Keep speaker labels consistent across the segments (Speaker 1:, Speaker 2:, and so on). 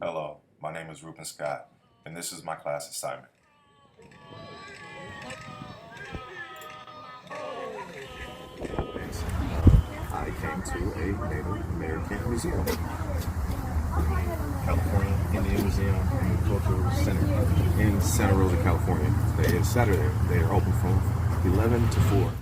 Speaker 1: Hello, my name is Ruben Scott, and this is my class assignment. I came to a Native American museum, California Indian Museum and Cultural Center in Santa Rosa, California. Today is Saturday. They are open from 11 to 4.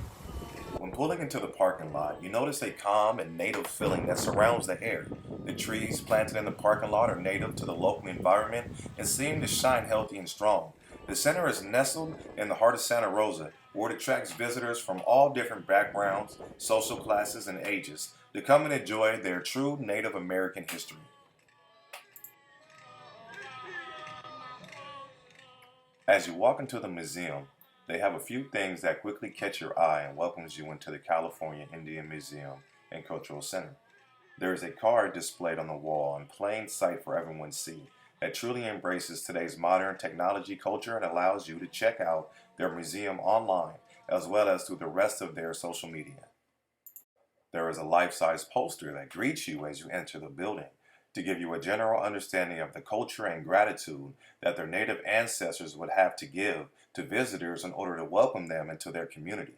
Speaker 1: When pulling into the parking lot, you notice a calm and native feeling that surrounds the air. The trees planted in the parking lot are native to the local environment and seem to shine healthy and strong. The center is nestled in the heart of Santa Rosa, where it attracts visitors from all different backgrounds, social classes, and ages to come and enjoy their true Native American history. As you walk into the museum, they have a few things that quickly catch your eye and welcomes you into the California Indian Museum and Cultural Center. There is a card displayed on the wall in plain sight for everyone to see that truly embraces today's modern technology culture and allows you to check out their museum online as well as through the rest of their social media. There is a life-size poster that greets you as you enter the building to give you a general understanding of the culture and gratitude that their native ancestors would have to give to visitors in order to welcome them into their community.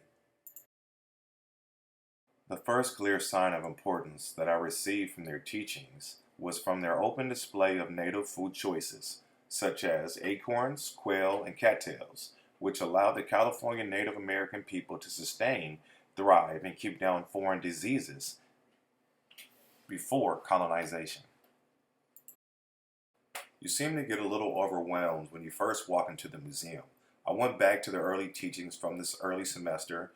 Speaker 1: The first clear sign of importance that I received from their teachings was from their open display of native food choices, such as acorns, quail, and cattails, which allowed the California Native American people to sustain, thrive, and keep down foreign diseases before colonization. You seem to get a little overwhelmed when you first walk into the museum. I went back to the early teachings from this early semester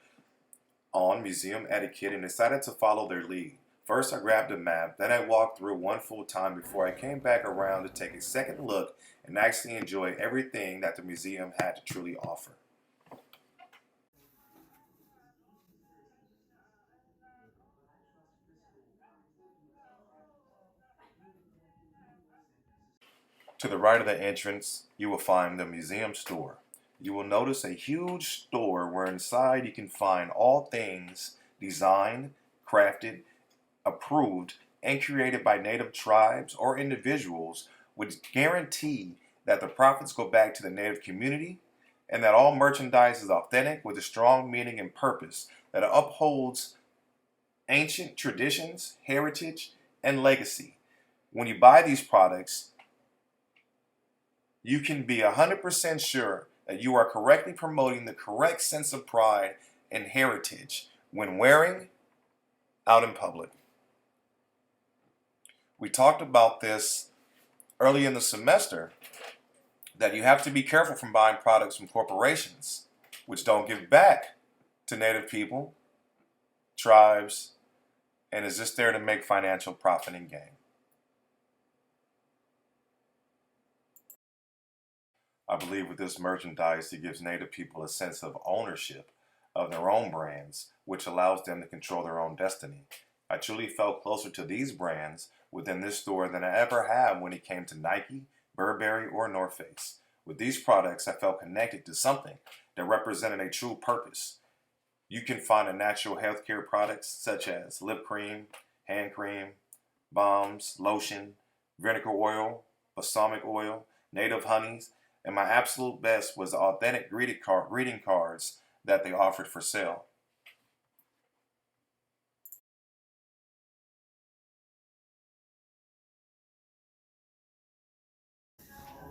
Speaker 1: on museum etiquette and decided to follow their lead. First, I grabbed a map, then I walked through one full time before I came back around to take a second look and actually enjoy everything that the museum had to truly offer. To the right of the entrance, you will find the museum store. You will notice a huge store where inside you can find all things designed, crafted, approved, and created by native tribes or individuals, which guarantee that the profits go back to the native community and that all merchandise is authentic with a strong meaning and purpose that upholds ancient traditions, heritage, and legacy. When you buy these products, you can be 100% sure that you are correctly promoting the correct sense of pride and heritage when wearing out in public. We talked about this early in the semester that you have to be careful from buying products from corporations which don't give back to Native people, tribes, and is just there to make financial profit and gain. I believe with this merchandise, it gives Native people a sense of ownership of their own brands, which allows them to control their own destiny. I truly felt closer to these brands within this store than I ever have when it came to Nike, Burberry, or North Face. With these products, I felt connected to something that represented a true purpose. You can find a natural healthcare products such as lip cream, hand cream, balms, lotion, vinegar oil, balsamic oil, native honeys, and my absolute best was the authentic greeting cards that they offered for sale.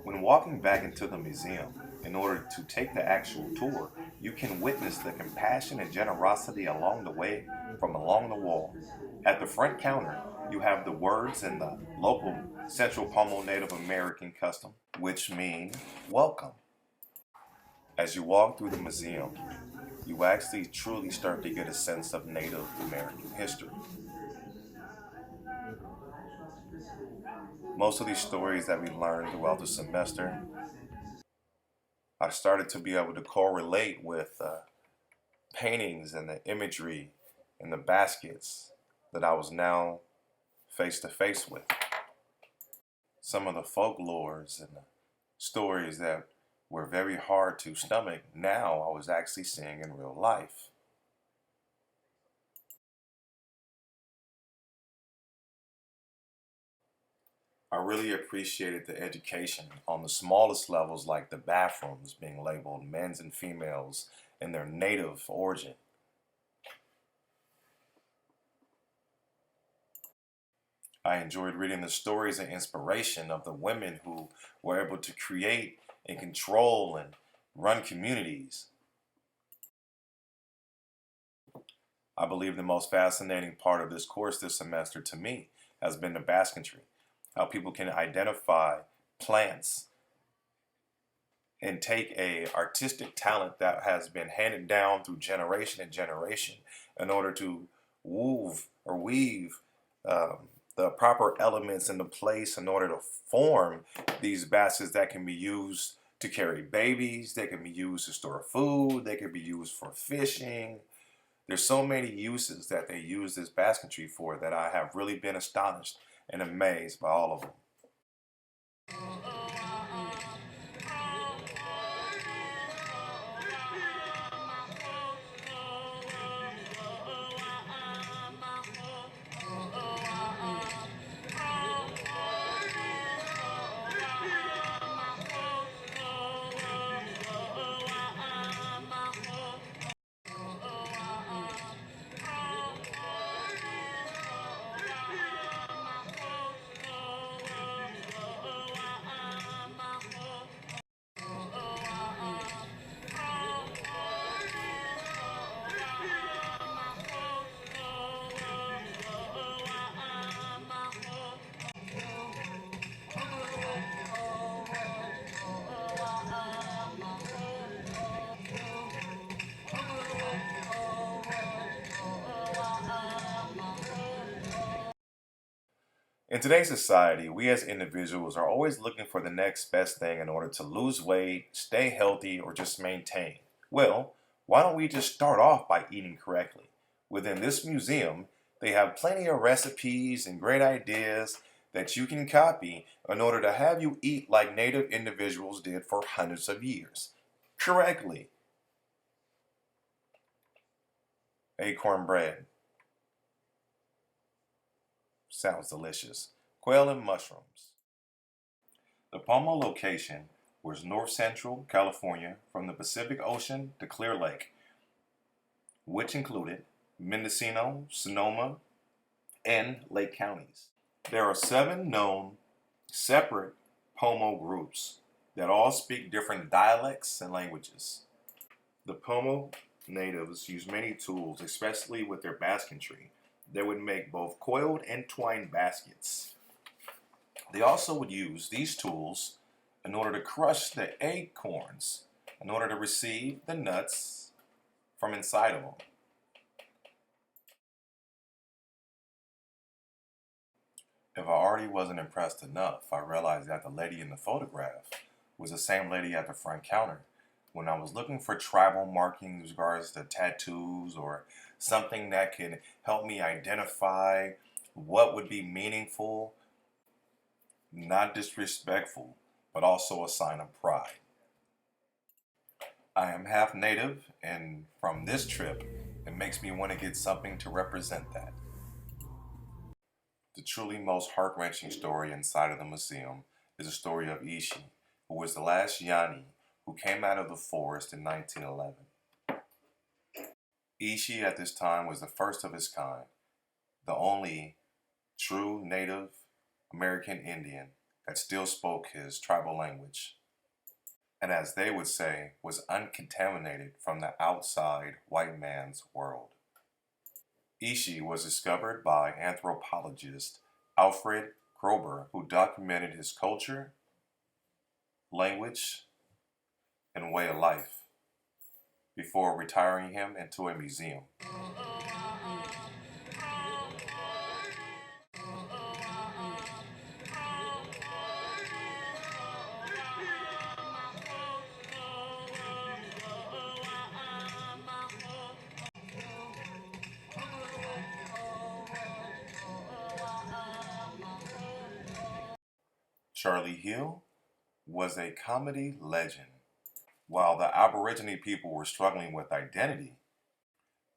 Speaker 1: When walking back into the museum, in order to take the actual tour, you can witness the compassion and generosity along the way from along the wall. At the front counter, you have the words in the local Central Pomo Native American custom, which mean welcome. As you walk through the museum, you actually truly start to get a sense of Native American history. Most of these stories that we learned throughout the semester, I started to be able to correlate with paintings and the imagery and the baskets that I was now face to face with. Some of the folklores and the stories that were very hard to stomach, now I was actually seeing in real life. I really appreciated the education on the smallest levels, like the bathrooms being labeled men's and females in their native origin. I enjoyed reading the stories and inspiration of the women who were able to create and control and run communities. I believe the most fascinating part of this course this semester to me has been the basketry, how people can identify plants and take a artistic talent that has been handed down through generation and generation in order to weave the proper elements into place in order to form these baskets that can be used to carry babies, they can be used to store food, they can be used for fishing. There's so many uses that they use this basketry for that I have really been astonished and amazed by all of them. In today's society, we as individuals are always looking for the next best thing in order to lose weight, stay healthy, or just maintain. Well, why don't we just start off by eating correctly? Within this museum, they have plenty of recipes and great ideas that you can copy in order to have you eat like native individuals did for hundreds of years. Correctly. Acorn bread. Sounds delicious. Quail and mushrooms. The Pomo location was north central California from the Pacific Ocean to Clear Lake, which included Mendocino, Sonoma, and Lake counties. There are 7 known separate Pomo groups that all speak different dialects and languages. The Pomo natives use many tools, especially with their basketry. They would make both coiled and twined baskets. They also would use these tools in order to crush the acorns in order to receive the nuts from inside of them. If I already wasn't impressed enough, I realized that the lady in the photograph was the same lady at the front counter. When I was looking for tribal markings with regards to tattoos or something that can help me identify what would be meaningful, not disrespectful, but also a sign of pride. I am half native, and from this trip, it makes me want to get something to represent that. The truly most heart-wrenching story inside of the museum is the story of Ishi, who was the last Yanni who came out of the forest in 1911. Ishi at this time was the first of his kind, the only true Native American Indian that still spoke his tribal language, and as they would say, was uncontaminated from the outside white man's world. Ishi was discovered by anthropologist Alfred Kroeber, who documented his culture, language, and way of life before retiring him into a museum. Charlie Hill was a comedy legend. While the Aborigine people were struggling with identity,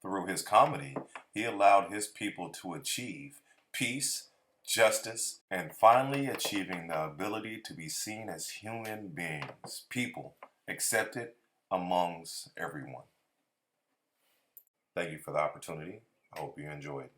Speaker 1: through his comedy, he allowed his people to achieve peace, justice, and finally achieving the ability to be seen as human beings, people, accepted amongst everyone. Thank you for the opportunity. I hope you enjoyed.